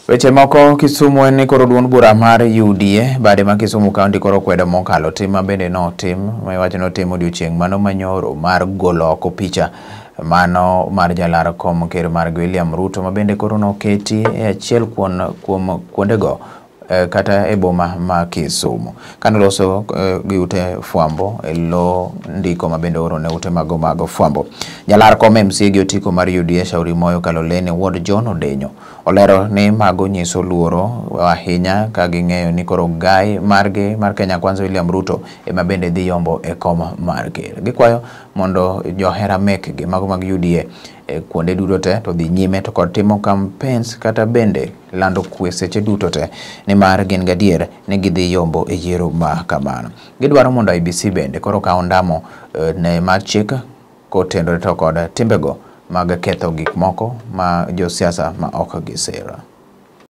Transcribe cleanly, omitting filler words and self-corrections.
Weche moko Kisumu en ni koro duond bura mar UDA bade ma Kisumu County koro kwedo mokalo tim ma bende notim ma iwacho notim odiochieng' mano manyoro mar golo oko picha mano mar jalar kom ker mar William Ruto ma bende koro noketi e achiel kuom kuondego kata e boma ma Kisumu. Kanoloso gi ute fwambo lo ndiko ma bende oro ne ute mago fwambo. Jalar kom MC gi otiko mar UDA Shauri Moyo Kaloleni Ward John Odenyo olero ni mago nyiso luoro ahinya ka ging'eyo ni koro gai margi mar Kenya Kwanza William Ruto ema bende dhi yombo e kom mar ker. Gikwayo mondo johera mekgi mago mag UDA kuonde duto te to dhi nyime to kod timo campaigns kata bende lando kwe seche duto te ni mar gin gadier ni gidhi yombo e yiero ma kamano. Gidwaro mondo IBC bende koro kawo ndamo ne mar chik kotendore to kod timbego mag ketho gik moko ma josiasa ma ok gisera.